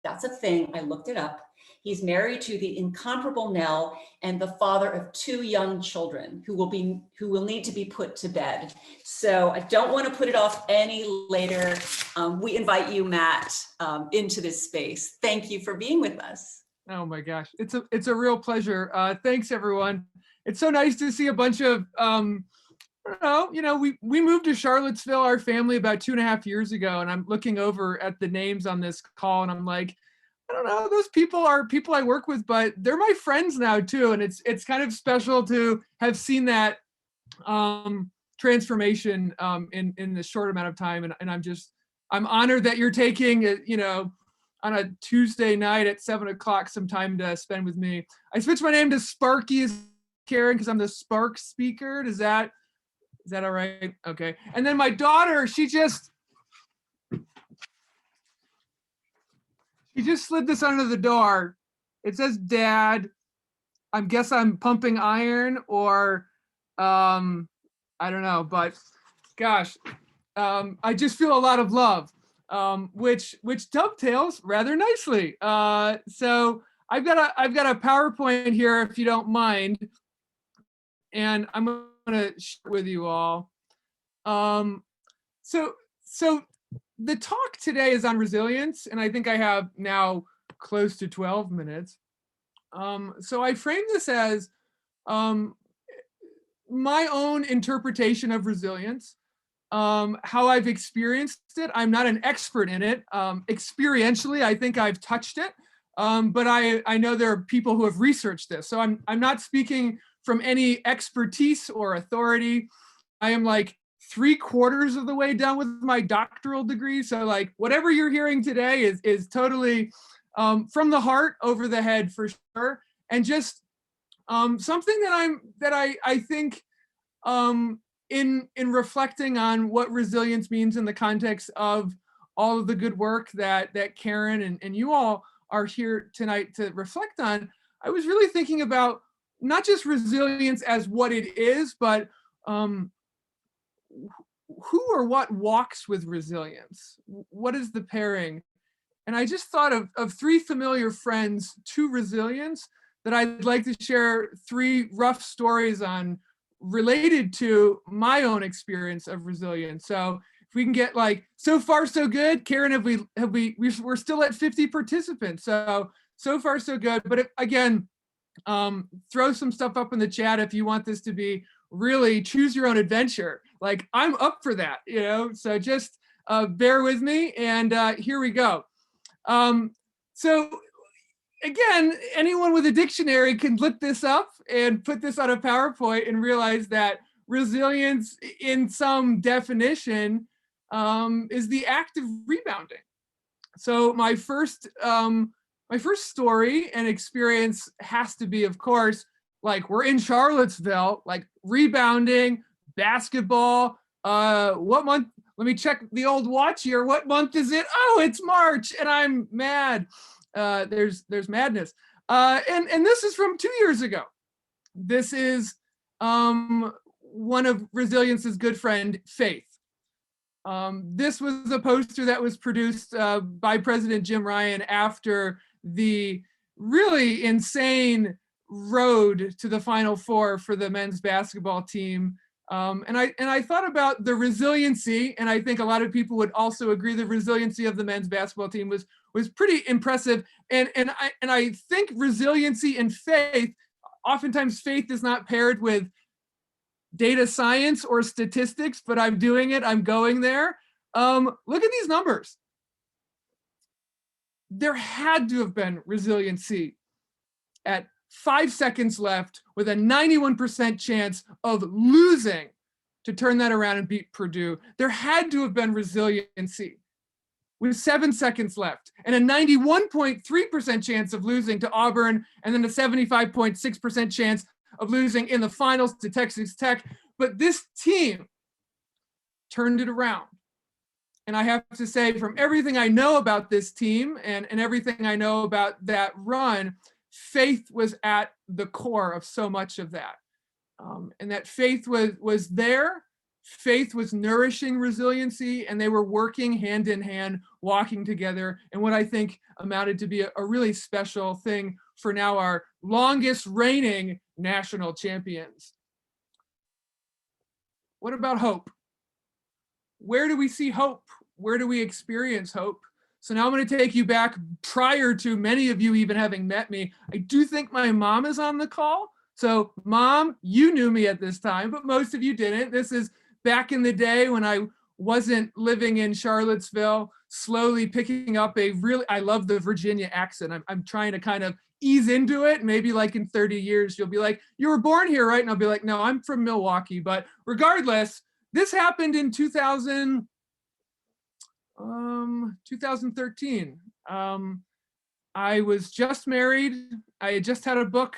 That's a thing. I looked it up. He's married to the incomparable Nell and the father of 2 young children who will need to be put to bed. So I don't want to put it off any later. We invite you, Matt, into this space. Thank you for being with us. Oh my gosh, it's a real pleasure. Thanks everyone. It's so nice to see a bunch of we moved to Charlottesville, our family, about 2.5 years ago, and I'm looking over at the names on this call, and I'm like, I don't know, those people are people I work with, but they're my friends now too, and it's kind of special to have seen that transformation in this short amount of time, and I'm honored that you're taking on a Tuesday night at 7:00 some time to spend with me. I switched my name to Sparky as Karen because I'm the Spark speaker. Is that all right? Okay. And then my daughter, she just slid this under the door. It says Dad. I guess I'm pumping iron, or I don't know, but gosh, I just feel a lot of love, which dovetails rather nicely. So I've got a PowerPoint here, if you don't mind, and I'm going to share with you all. So the talk today is on resilience, and I think I have now close to 12 minutes. So I frame this as my own interpretation of resilience, how I've experienced it. I'm not an expert in it. Experientially, I think I've touched it, but I know there are people who have researched this. So I'm not speaking from any expertise or authority. I am like 3/4 of the way done with my doctoral degree. So like whatever you're hearing today is totally from the heart over the head for sure. And just something that I think in reflecting on what resilience means in the context of all of the good work that Karen and you all are here tonight to reflect on, I was really thinking about not just resilience as what it is, but who or what walks with resilience? What is the pairing? And I just thought of 3 familiar friends to resilience that I'd like to share 3 rough stories on related to my own experience of resilience. So if we can get like, so far so good. Karen, we're still at 50 participants. So far so good. But again, throw some stuff up in the chat if you want this to be really choose your own adventure. Like I'm up for that, so just bear with me, and here we go. So again, anyone with a dictionary can look this up and put this on a PowerPoint and realize that resilience in some definition is the act of rebounding. So my first story and experience has to be, of course, like we're in Charlottesville, like rebounding, basketball. What month? Let me check the old watch here. What month is it? Oh, it's March, and I'm mad. There's madness. And this is from 2 years ago. This is one of Resilience's good friend, Faith. This was a poster that was produced by President Jim Ryan after the really insane road to the Final Four for the men's basketball team. And I thought about the resiliency, and I think a lot of people would also agree the resiliency of the men's basketball team was pretty impressive. And I think resiliency and faith, oftentimes faith is not paired with data science or statistics, but I'm doing it, I'm going there. Look at these numbers. There had to have been resiliency at 5 seconds left with a 91% chance of losing to turn that around and beat Purdue. There had to have been resiliency with 7 seconds left and a 91.3% chance of losing to Auburn, and then a 75.6% chance of losing in the finals to Texas Tech. But this team turned it around. And I have to say, from everything I know about this team and everything I know about that run, faith was at the core of so much of that. And that faith was there. Faith was nourishing resiliency, and they were working hand in hand walking together and what I think amounted to be a really special thing for now our longest reigning national champions. What about hope? Where do we see hope? Where do we experience hope? So now I'm going to take you back prior to many of you even having met me. I do think my mom is on the call. So Mom, you knew me at this time, but most of you didn't. This is back in the day when I wasn't living in Charlottesville, slowly picking up I love the Virginia accent. I'm trying to kind of ease into it. Maybe like in 30 years, you'll be like, you were born here, right? And I'll be like, no, I'm from Milwaukee. But regardless, this happened in 2013. I was just married. I had just had a book.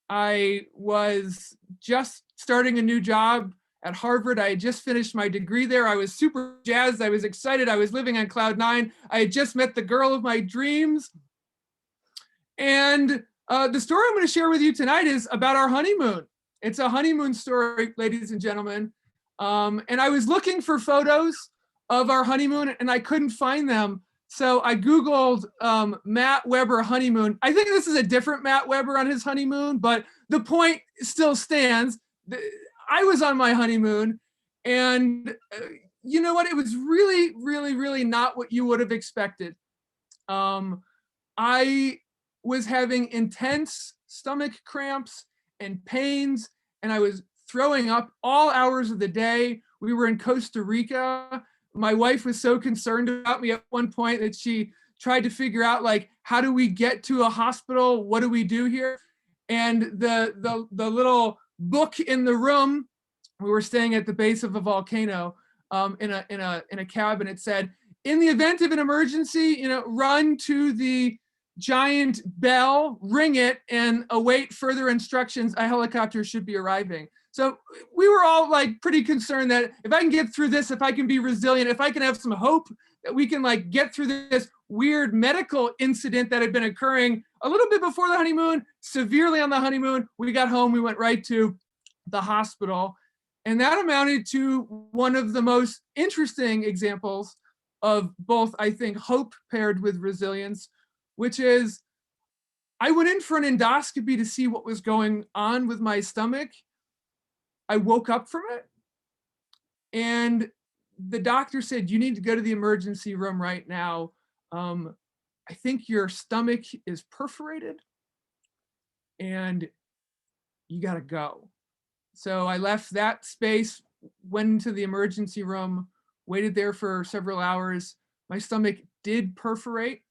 I was just starting a new job at Harvard. I had just finished my degree there. I was super jazzed. I was excited. I was living on cloud nine. I had just met the girl of my dreams. And the story I'm going to share with you tonight is about our honeymoon. It's a honeymoon story, ladies and gentlemen. And I was looking for photos of our honeymoon and I couldn't find them. So I Googled Matt Weber honeymoon. I think this is a different Matt Weber on his honeymoon, but the point still stands. I was on my honeymoon and you know what? It was really, really, really not what you would have expected. I was having intense stomach cramps and pains, and I was throwing up all hours of the day. We were in Costa Rica. My wife was so concerned about me at one point that she tried to figure out, like, how do we get to a hospital? What do we do here? And the little book in the room, we were staying at the base of a volcano in a cabin. It said, in the event of an emergency, run to the giant bell, ring it, and await further instructions. A helicopter should be arriving. So we were all like pretty concerned that if I can get through this, if I can be resilient, if I can have some hope that we can like get through this weird medical incident that had been occurring a little bit before the honeymoon, severely on the honeymoon, we got home, we went right to the hospital. And that amounted to one of the most interesting examples of both, I think, hope paired with resilience, which is I went in for an endoscopy to see what was going on with my stomach. I woke up from it and the doctor said, you need to go to the emergency room right now. I think your stomach is perforated and you gotta go. So I left that space, went into the emergency room, waited there for several hours. My stomach did perforate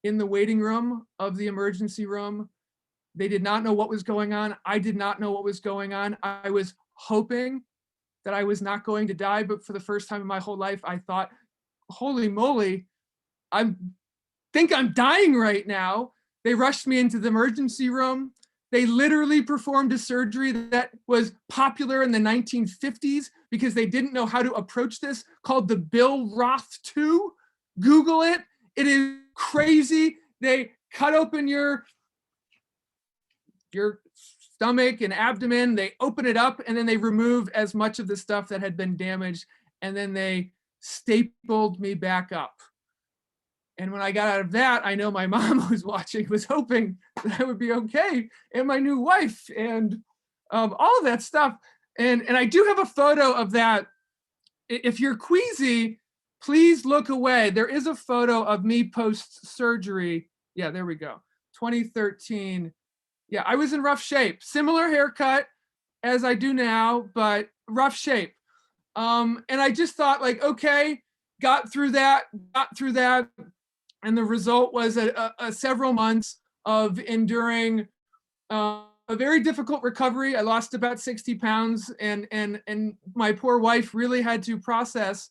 in the waiting room of the emergency room. They did not know what was going on. I did not know what was going on. I was hoping that I was not going to die, but for the first time in my whole life, I thought, holy moly, I think I'm dying right now. They rushed me into the emergency room. They literally performed a surgery that was popular in the 1950s because they didn't know how to approach this, called the Bill Roth 2. Google it. It is crazy. They cut open your stomach and abdomen, they open it up, and then they remove as much of the stuff that had been damaged, and then they stapled me back up. And when I got out of that, I know my mom was watching, was hoping that I would be okay, and my new wife, and all of that stuff. And I do have a photo of that. If you're queasy, please look away. There is a photo of me post-surgery. Yeah, there we go. 2013. Yeah, I was in rough shape. Similar haircut as I do now, but rough shape. And I just thought, like, okay, got through that. And the result was a several months of enduring a very difficult recovery. I lost about 60 pounds, and my poor wife really had to process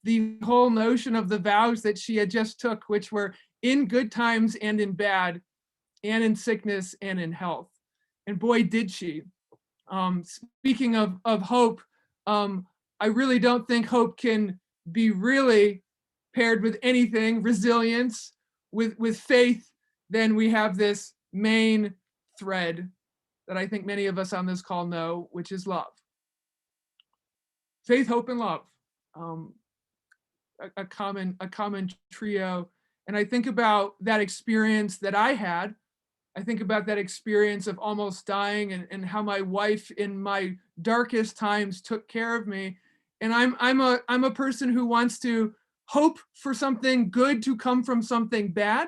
the whole notion of the vows that she had just took, which were in good times and in bad, and in sickness and in health. And boy, did she. Speaking of hope, I really don't think hope can be really paired with anything, resilience, with faith. Then we have this main thread that I think many of us on this call know, which is love. Faith, hope, and love. a common trio. And I think about that experience that I had. I think about that experience of almost dying, and how my wife in my darkest times took care of me. And I'm a person who wants to hope for something good to come from something bad.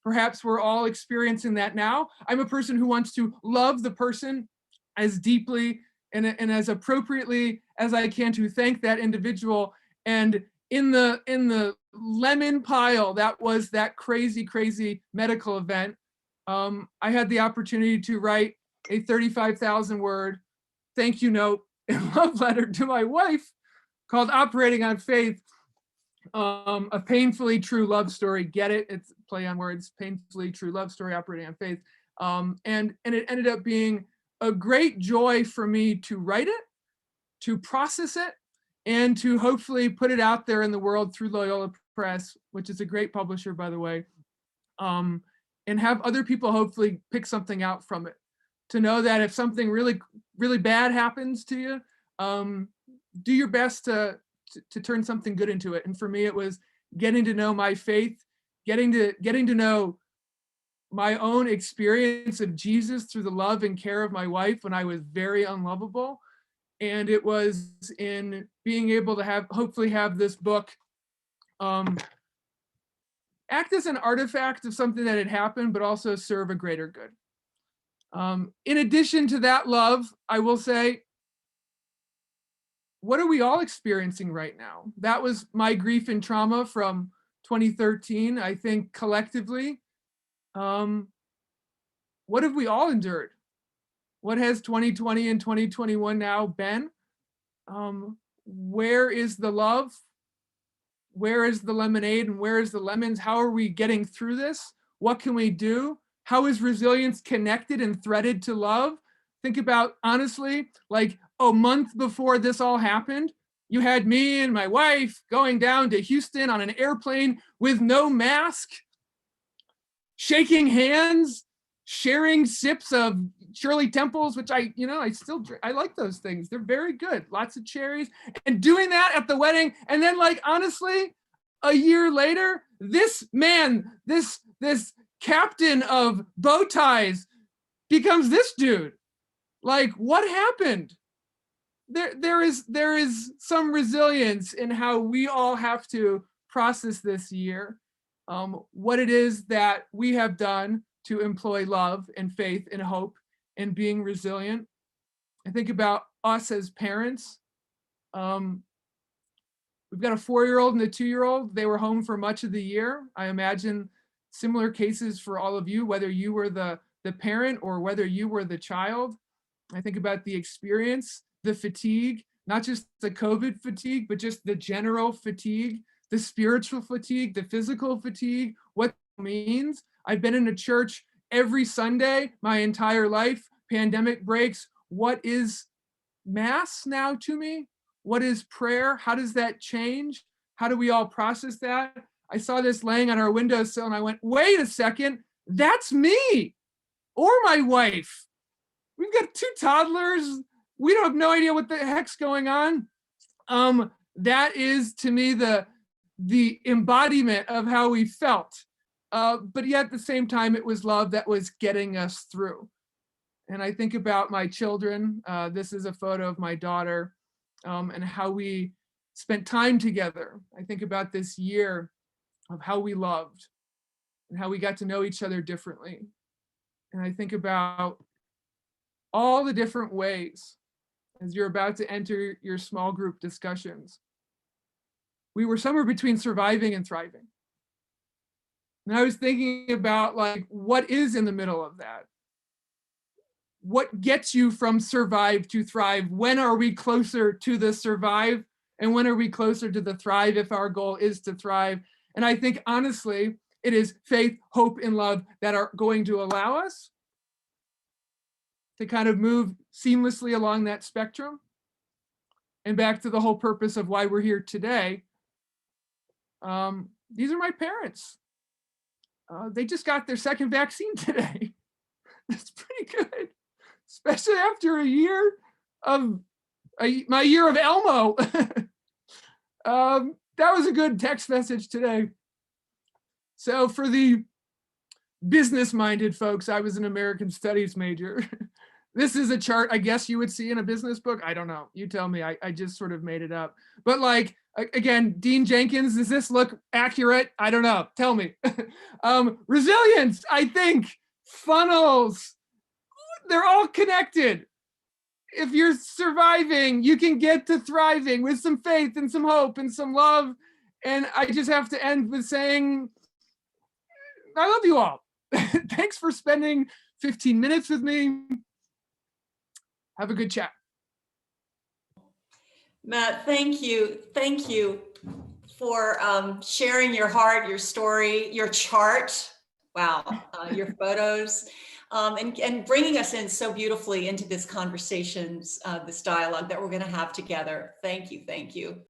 Perhaps we're all experiencing that now. I'm a person who wants to love the person as deeply and as appropriately as I can to thank that individual. And in the lemon pile that was that crazy medical event, I had the opportunity to write a 35,000 word thank you note and love letter to my wife called Operating on Faith, a painfully true love story. Get it? It's play on words, painfully true love story, operating on faith. And it ended up being a great joy for me to write it, to process it, and to hopefully put it out there in the world through Loyola Press, which is a great publisher, by the way, and have other people hopefully pick something out from it. To know that if something really bad happens to you, do your best to turn something good into it. And for me, it was getting to know my faith, getting to know my own experience of Jesus through the love and care of my wife when I was very unlovable. And it was in being able to hopefully have this book act as an artifact of something that had happened, but also serve a greater good. In addition to that love, I will say, what are we all experiencing right now? That was my grief and trauma from 2013. I think collectively, what have we all endured? What has 2020 and 2021 now been? Where is the love? Where is the lemonade and where is the lemons? How are we getting through this? What can we do? How is resilience connected and threaded to love? Think about, honestly, like a month before this all happened, you had me and my wife going down to Houston on an airplane with no mask, shaking hands, sharing sips of Shirley Temples, which I still drink. I like those things. They're very good. Lots of cherries. And doing that at the wedding. And then, like, honestly, a year later, this man, this captain of bow ties becomes this dude. Like, what happened? There is some resilience in how we all have to process this year, what it is that we have done to employ love and faith and hope and being resilient. I think about us as parents. We've got a 4-year-old and a 2-year-old. They were home for much of the year. I imagine similar cases for all of you, whether you were the parent or whether you were the child. I think about the experience, the fatigue, not just the COVID fatigue, but just the general fatigue, the spiritual fatigue, the physical fatigue, what it means. I've been in a church every Sunday my entire life. Pandemic breaks. What is Mass now to me? What is prayer? How does that change? How do we all process that? I saw this laying on our windowsill and I went, wait a second, that's me or my wife. We've got 2 toddlers. We don't have no idea what the heck's going on. That is, to me, the embodiment of how we felt. But yet at the same time, it was love that was getting us through. And I think about my children. This is a photo of my daughter, and how we spent time together. I think about this year of how we loved and how we got to know each other differently. And I think about all the different ways as you're about to enter your small group discussions. We were somewhere between surviving and thriving. And I was thinking about, like, what is in the middle of that? What gets you from survive to thrive? When are we closer to the survive? And when are we closer to the thrive if our goal is to thrive? And I think, honestly, it is faith, hope, and love that are going to allow us to kind of move seamlessly along that spectrum. And back to the whole purpose of why we're here today. These are my parents. They just got their second vaccine today. That's pretty good, especially after a year of my year of Elmo. That was a good text message today. So for the business-minded folks, I was an American Studies major. This is a chart I guess you would see in a business book. I don't know. You tell me. I just sort of made it up. But like, again, Dean Jenkins, does this look accurate? I don't know. Tell me. Resilience, I think. Funnels. They're all connected. If you're surviving, you can get to thriving with some faith and some hope and some love. And I just have to end with saying, I love you all. Thanks for spending 15 minutes with me. Have a good chat. Matt, thank you. Thank you for sharing your heart, your story, your chart. Wow, your photos, and bringing us in so beautifully into this conversations, this dialogue that we're going to have together. Thank you. Thank you.